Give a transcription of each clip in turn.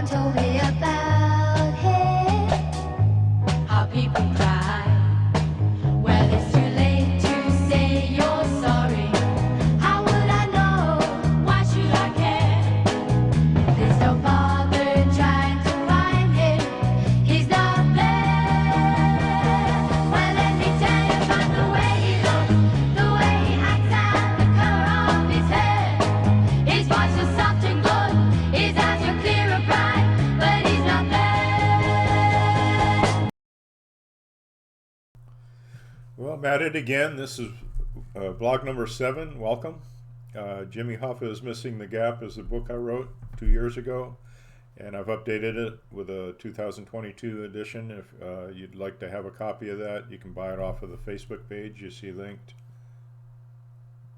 one told me about him, how people cry. Well, it's too late to say you're sorry. How would I know? Why should I care? There's no bother trying to find him. He's not there. Well, let me tell you about the way he looks, the way he acts, and the color of his hair. His voice is soft and good, his eyes are clear and bright, but he's not there. Well, I'm at it again. This is blog number 7. Welcome. Hoffa Is Missing-Te Gap is the book I wrote 2 years ago, and I've updated it with a 2022 edition. If you'd like to have a copy of that, you can buy it off of the Facebook page. You see linked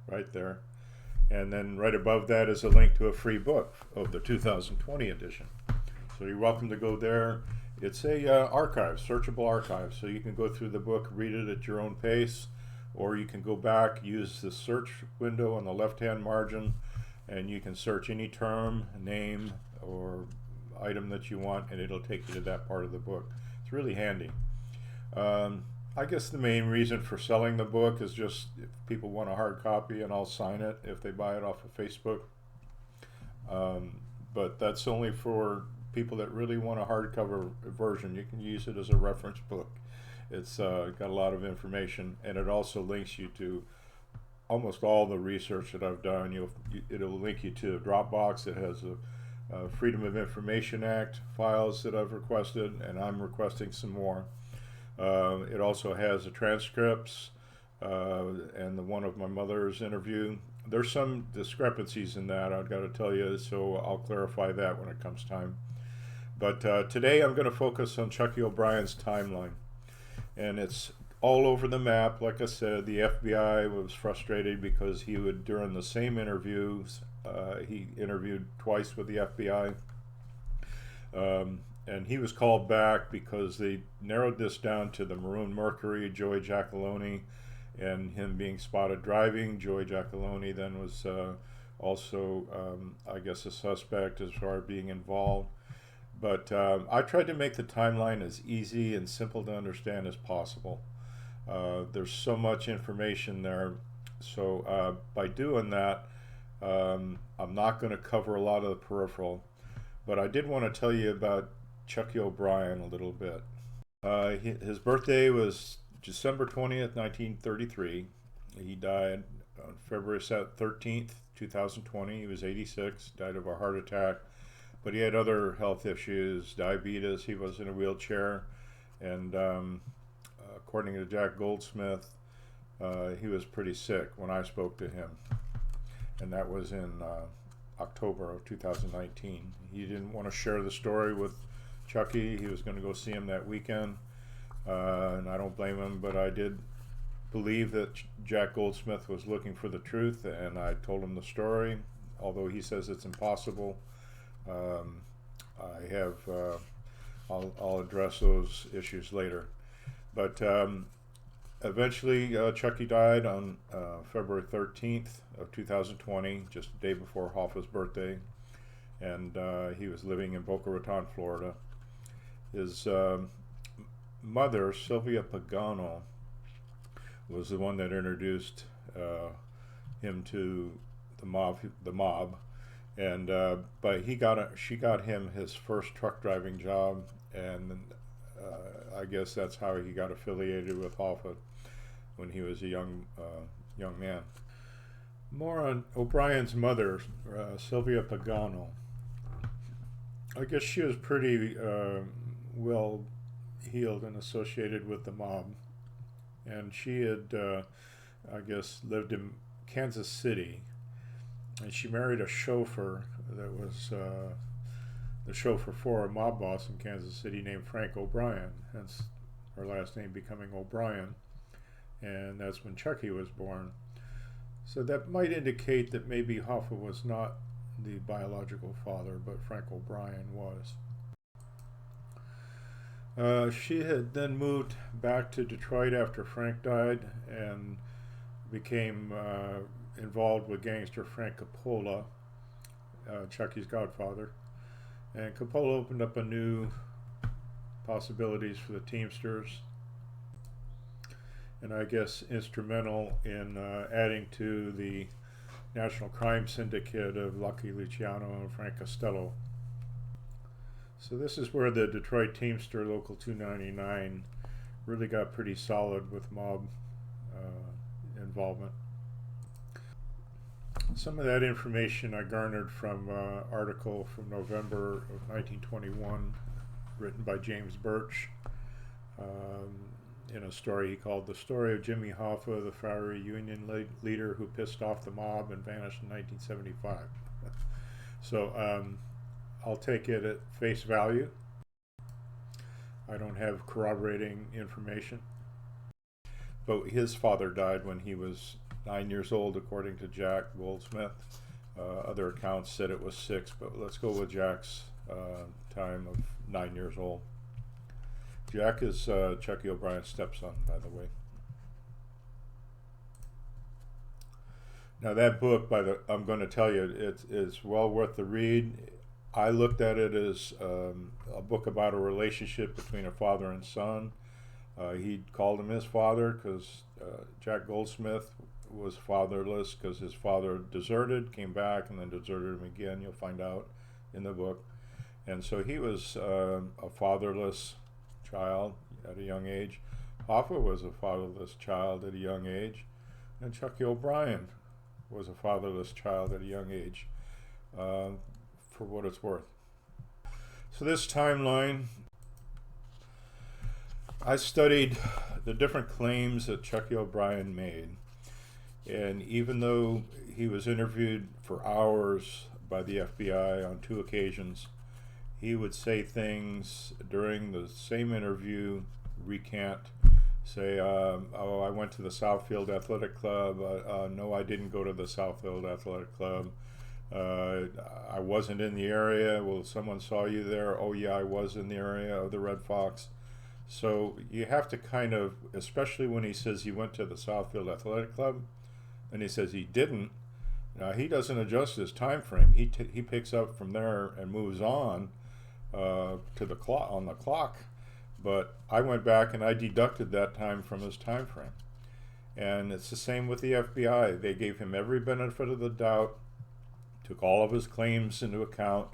right there. And then right above that is a link to a free book of the 2020 edition. So you're welcome to go there. It's a archive, searchable archive, so you can go through the book, read it at your own pace, or you can go back, use the search window on the left-hand margin, and you can search any term, name, or item that you want, and it'll take you to that part of the book. It's really handy. I guess the main reason for selling the book is just if people want a hard copy, and I'll sign it if they buy it off of Facebook. But that's only for people that really want a hardcover version. You can use it as a reference book. It's got a lot of information, and it also links you to almost all the research that I've done. It'll link you to a Dropbox that has a Freedom of Information Act files that I've requested, and I'm requesting some more. It also has the transcripts and the one of my mother's interview. There's some discrepancies in that, I've got to tell you, so I'll clarify that when it comes time. But today I'm going to focus on Chucky O'Brien's timeline. And it's all over the map. Like I said, the FBI was frustrated because he would, during the same interviews, he interviewed twice with the FBI. And he was called back because they narrowed this down to the Maroon Mercury, Joey Giacalone, and him being spotted driving. Joey Giacalone then was also, I guess, a suspect as far as being involved. But I tried to make the timeline as easy and simple to understand as possible. There's so much information there. So by doing that, I'm not going to cover a lot of the peripheral. But I did want to tell you about Chucky O'Brien a little bit. His birthday was December 20th, 1933. He died on February 13th, 2020. He was 86, died of a heart attack. But he had other health issues, diabetes. He was in a wheelchair. And according to Jack Goldsmith, he was pretty sick when I spoke to him. And that was in October of 2019. He didn't want to share the story with Chucky. He was going to go see him that weekend. And I don't blame him, but I did believe that Jack Goldsmith was looking for the truth, and I told him the story, although he says it's impossible. I'll address those issues later. But eventually Chucky died on February 13th of 2020, just a day before Hoffa's birthday, and he was living in Boca Raton, Florida. His mother, Sylvia Pagano, was the one that introduced him to the mob. And but she got him his first truck driving job, and I guess that's how he got affiliated with Hoffa when he was a young man. More on O'Brien's mother, Sylvia Pagano. I guess she was pretty well heeled and associated with the mob, and she had I guess lived in Kansas City. And she married a chauffeur that was the chauffeur for a mob boss in Kansas City named Frank O'Brien, hence her last name becoming O'Brien. And that's when Chucky was born. So that might indicate that maybe Hoffa was not the biological father, but Frank O'Brien was. She had then moved back to Detroit after Frank died and became involved with gangster Frank Coppola, Chucky's godfather. And Coppola opened up a new possibilities for the Teamsters, and I guess instrumental in adding to the national crime syndicate of Lucky Luciano and Frank Costello. So this is where the Detroit Teamster Local 299 really got pretty solid with mob involvement. Some of that information I garnered from an article from November of 1921 written by James Birch in a story he called The Story of Jimmy Hoffa, the fiery Union leader who pissed off the mob and vanished in 1975. So I'll take it at face value. I don't have corroborating information. But his father died when he was 9 years old, according to Jack Goldsmith. Other accounts said it was 6, but let's go with Jack's time of 9 years old. Jack is Chucky O'Brien's stepson, by the way. Now that book, I'm going to tell you, it is well worth the read. I looked at it as a book about a relationship between a father and son. He called him his father because Jack Goldsmith was fatherless because his father deserted, came back, and then deserted him again. You'll find out in the book. And so he was a fatherless child at a young age. Hoffa was a fatherless child at a young age. And Chucky O'Brien was a fatherless child at a young age, for what it's worth. So this timeline, I studied the different claims that Chucky O'Brien made. And even though he was interviewed for hours by the FBI on 2 occasions, he would say things during the same interview, recant, say, oh, I went to the Southfield Athletic Club. No, I didn't go to the Southfield Athletic Club. I wasn't in the area. Well, someone saw you there. Oh, yeah, I was in the area of the Red Fox. So you have to kind of, especially when he says he went to the Southfield Athletic Club, and he says he didn't. Now he doesn't adjust his time frame. He picks up from there and moves on to the clock on the clock. But I went back and I deducted that time from his time frame. And it's the same with the FBI. They gave him every benefit of the doubt, took all of his claims into account,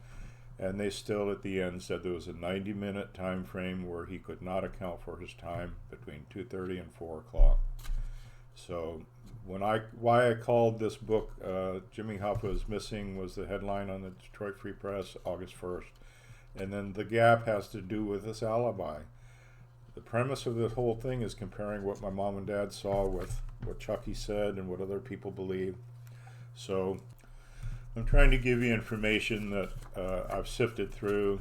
and they still at the end said there was a 90-minute time frame where he could not account for his time between 2:30 and 4 o'clock. So why I called this book Jimmy Hoffa Is Missing was the headline on the Detroit Free Press August 1st. And then the gap has to do with this alibi. The premise of this whole thing is comparing what my mom and dad saw with what Chucky said and what other people believe. So I'm trying to give you information that I've sifted through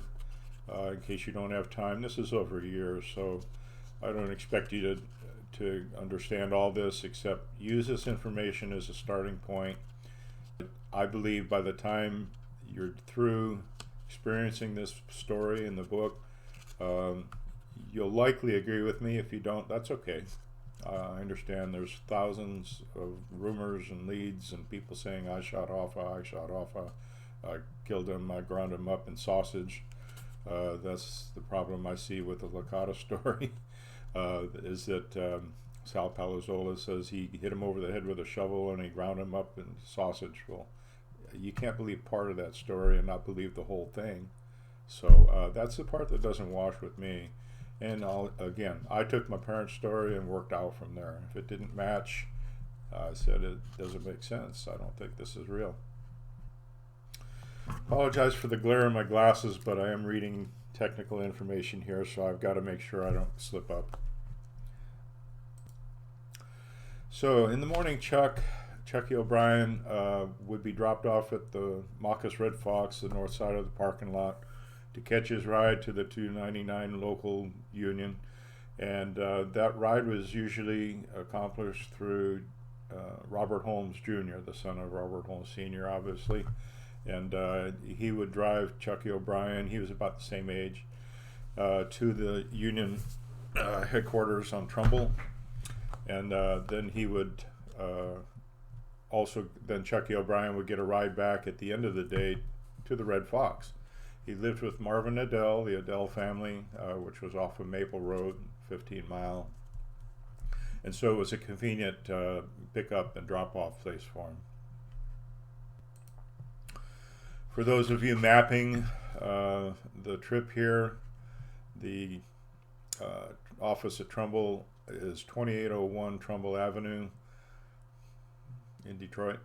in case you don't have time. This is over a year, so I don't expect you to understand all this, except use this information as a starting point. I believe by the time you're through experiencing this story in the book, you'll likely agree with me. If you don't, that's okay. I understand there's thousands of rumors and leads and people saying I shot Hoffa, I killed him, I ground him up in sausage. That's the problem I see with the Licata story. Is that Sal Palazzolo says he hit him over the head with a shovel and he ground him up in sausage. Well, you can't believe part of that story and not believe the whole thing. So that's the part that doesn't wash with me. And I took my parents' story and worked out from there. If it didn't match, I said it doesn't make sense. I don't think this is real. Apologize for the glare in my glasses, but I am reading technical information here, so I've got to make sure I don't slip up. So in the morning, Chucky O'Brien would be dropped off at the Marcus Red Fox, the north side of the parking lot, to catch his ride to the 299 local union. And that ride was usually accomplished through Robert Holmes Jr., the son of Robert Holmes Sr., obviously. And he would drive Chucky O'Brien, he was about the same age, to the union headquarters on Trumbull. And then he would then Chucky O'Brien would get a ride back at the end of the day to the Red Fox. He lived with Marvin Adele, the Adele family, which was off of Maple Road, 15 Mile. And so it was a convenient pick-up and drop-off place for him. For those of you mapping the trip here, the office at Trumbull is 2801 Trumbull Avenue in Detroit.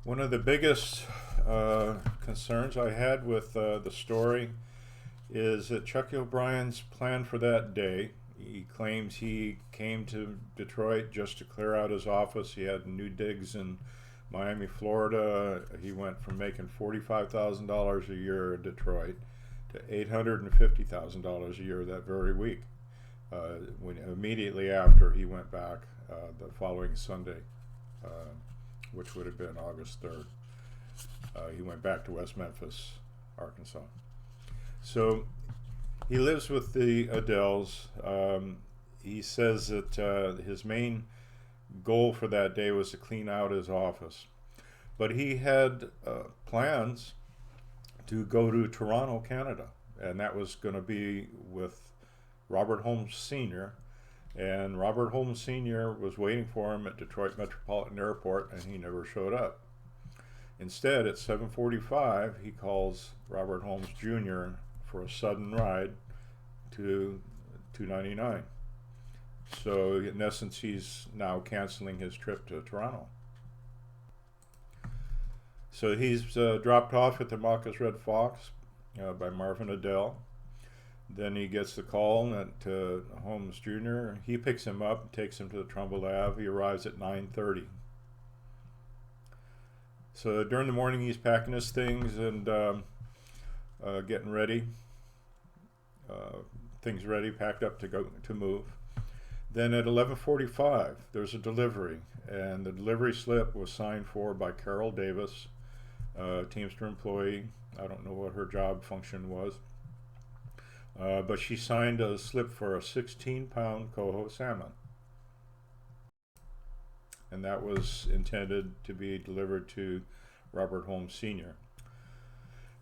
One of the biggest concerns I had with the story is that Chucky O'Brien's plan for that day. He claims he came to Detroit just to clear out his office. He had new digs in Miami, Florida. He went from making $45,000 a year in Detroit to $850,000 a year that very week. When immediately after he went back the following Sunday, which would have been August 3rd. He went back to West Memphis, Arkansas. So he lives with the Adeles. He says that his main goal for that day was to clean out his office. But he had plans to go to Toronto, Canada, and that was going to be with Robert Holmes Sr., and Robert Holmes Sr. was waiting for him at Detroit Metropolitan Airport, and he never showed up. Instead, at 7:45, he calls Robert Holmes Jr. for a sudden ride to 299. So in essence, he's now canceling his trip to Toronto. So he's dropped off at the Marcus Red Fox by Marvin Adele. Then he gets the call at Holmes Jr. He picks him up and takes him to the Trumbull Ave. He arrives at 9:30. So during the morning, he's packing his things and getting ready. Things ready, packed up to move. Then at 11:45, there's a delivery, and the delivery slip was signed for by Carol Davis, Teamster employee. I don't know what her job function was, but she signed a slip for a 16-pound coho salmon, and that was intended to be delivered to Robert Holmes Sr.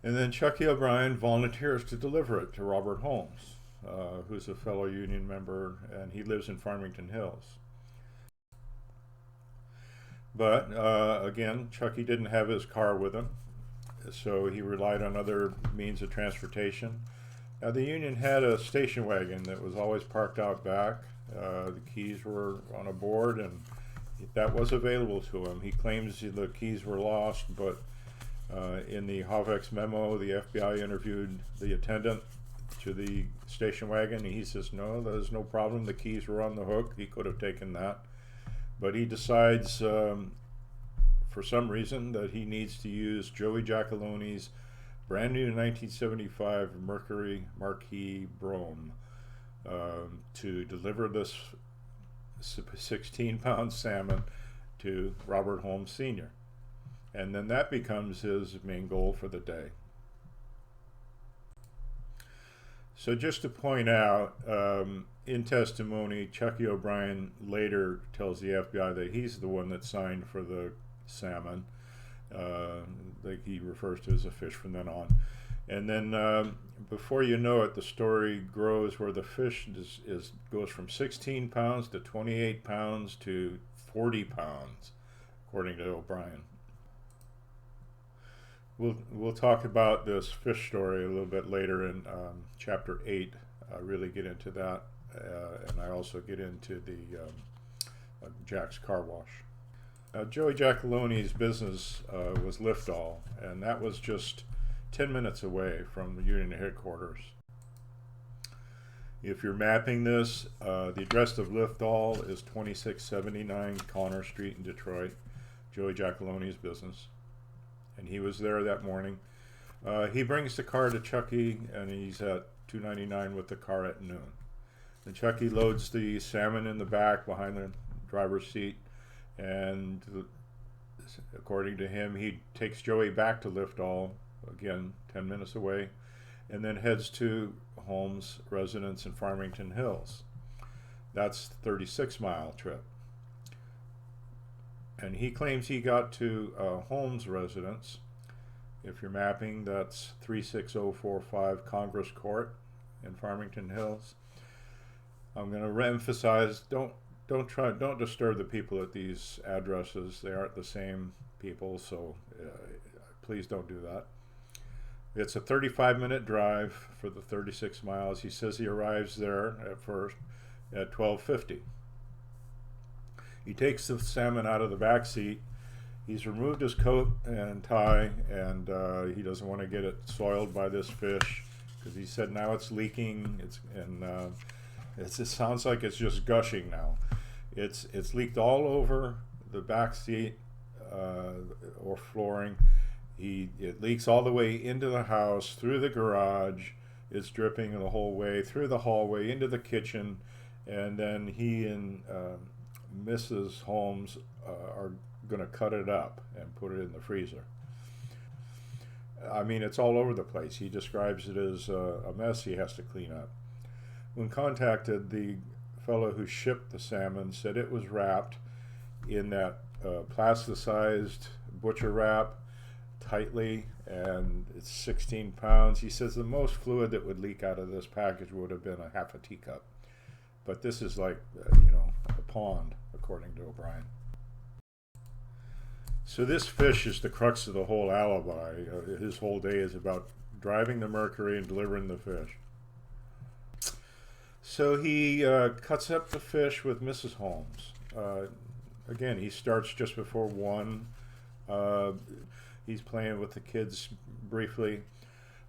And then Chucky O'Brien volunteers to deliver it to Robert Holmes, who's a fellow union member, and he lives in Farmington Hills. But again, Chucky didn't have his car with him, so he relied on other means of transportation. Now, the union had a station wagon that was always parked out back. The keys were on a board, and that was available to him. He claims the keys were lost, but in the Hoffa memo, the FBI interviewed the attendant to the station wagon. He says, no, there's no problem. The keys were on the hook. He could have taken that. But he decides, for some reason, that he needs to use Joey Giacaloni's brand new 1975 Mercury Marquis Brome to deliver this 16-pound salmon to Robert Holmes Sr. And then that becomes his main goal for the day. So just to point out, in testimony, Chucky O'Brien later tells the FBI that he's the one that signed for the salmon. That he refers to as a fish from then on. And then before you know it, the story grows where the fish goes from 16 pounds to 28 pounds to 40 pounds, according to O'Brien. We'll talk about this fish story a little bit later in chapter 8. I really get into that, and I also get into the Jack's Car Wash. Joey Giacaloni's business was Liftall, and that was just 10 minutes away from the union headquarters. If you're mapping this, the address of Liftall is 2679 Connor Street in Detroit, Joey Giacaloni's business. And he was there that morning. He brings the car to Chucky, and he's at 299 with the car at noon. And Chucky loads the salmon in the back behind the driver's seat, and according to him, he takes Joey back to Liftall, again 10 minutes away, and then heads to Holmes' residence in Farmington Hills. That's the 36-mile trip. And he claims he got to Holmes' residence If you're mapping, that's 36045 Congress Court in Farmington Hills. I'm going to re-emphasize, don't disturb the people at these addresses. They aren't the same people, so please don't do that. It's a 35-minute drive for the 36 miles. He says he arrives there at first at 12:50. He takes the salmon out of the back seat. He's removed his coat and tie, and he doesn't want to get it soiled by this fish, because he said now it's leaking. It sounds like it's just gushing now. It's leaked all over the back seat or flooring. It leaks all the way into the house, through the garage. It's dripping the whole way through the hallway into the kitchen, and then he and Mrs. Holmes are going to cut it up and put it in the freezer. I mean, it's all over the place. He describes it as a mess he has to clean up. When contacted, the fellow who shipped the salmon said it was wrapped in that plasticized butcher wrap tightly, and it's 16 pounds. He says the most fluid that would leak out of this package would have been a half a teacup. But this is like, a pond, according to O'Brien. So this fish is the crux of the whole alibi. His whole day is about driving the Mercury and delivering the fish. So he cuts up the fish with Mrs. Holmes. Again, he starts just before 1. He's playing with the kids briefly.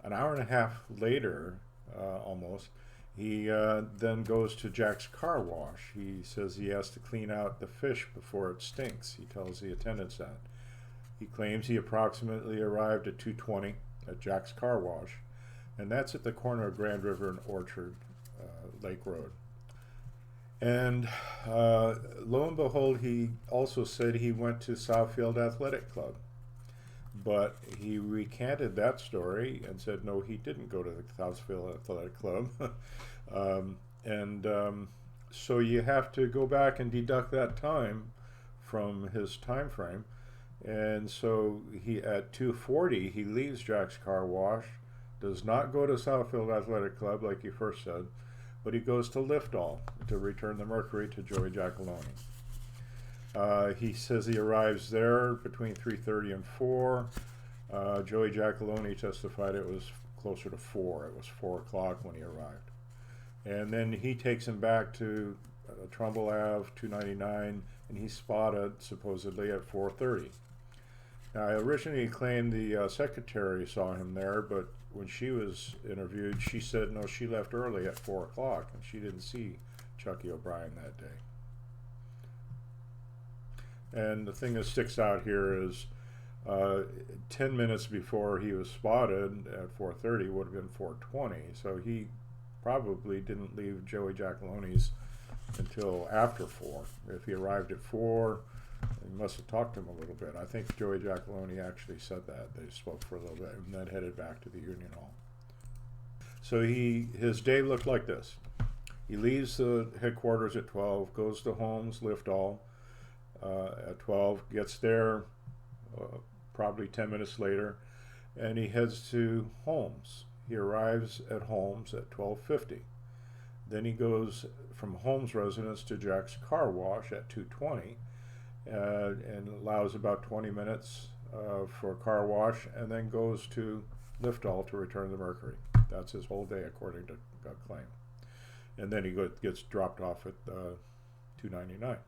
An hour and a half later, almost, he then goes to Jack's car wash. He says he has to clean out the fish before it stinks. He tells the attendants that. He claims he approximately arrived at 2:20 at Jack's car wash, and that's at the corner of Grand River and Orchard Lake Road. And lo and behold, he also said he went to Southfield Athletic Club. But he recanted that story and said, no, he didn't go to the Southfield Athletic Club. So you have to go back and deduct that time from his time frame. And so at 2:40, he leaves Jack's car wash, does not go to Southfield Athletic Club like he first said, but he goes to Liftall to return the Mercury to Joey Giacalone. He says he arrives there between 3:30 and 4. Joey Giacalone testified it was closer to 4. It was 4 o'clock when he arrived. And then he takes him back to Trumbull Ave, 299, and he's spotted supposedly at 4:30. Now, I originally claimed the secretary saw him there, but when she was interviewed, she said no, she left early at 4 o'clock, and she didn't see Chucky O'Brien that day. And the thing that sticks out here is 10 minutes before he was spotted at 4:30 would have been 4:20. So he probably didn't leave Joey Giacalone's until after 4. If he arrived at 4, he must have talked to him a little bit. I think Joey Giacalone actually said that. They spoke for a little bit and then headed back to the Union Hall. So his day looked like this. He leaves the headquarters at 12, goes to Holmes, Liftall, at 12, gets there probably 10 minutes later, and he heads to Holmes. He arrives at Holmes at 12:50. Then he goes from Holmes' residence to Jack's car wash at 2:20, and allows about 20 minutes for a car wash, and then goes to Liftall to return the Mercury. That's his whole day, according to claim. And then he gets dropped off at 299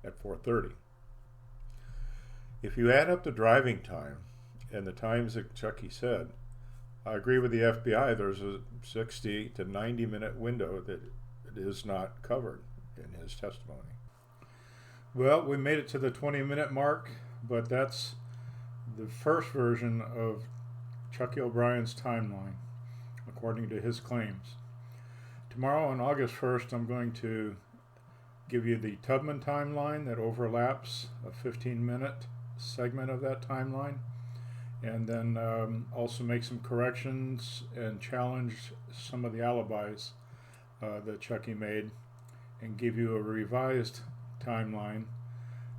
at 4:30. If you add up the driving time and the times that Chucky said, I agree with the FBI. There's a 60 to 90 minute window that is not covered in his testimony. Well, we made it to the 20-minute mark, but that's the first version of Chucky O'Brien's timeline, according to his claims. Tomorrow on August 1st, I'm going to give you the Tubman timeline that overlaps a 15-minute segment of that timeline, and then also make some corrections and challenge some of the alibis that Chucky made, and give you a revised timeline.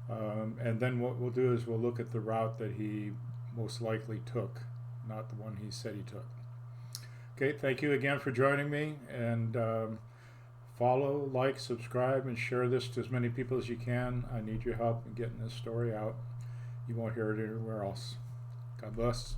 And then what we'll do is we'll look at the route that he most likely took not the one he said he took. Okay, thank you again for joining me, and follow, like, subscribe, and share this to as many people as you can. I need your help in getting this story out. You won't hear it anywhere else. God bless.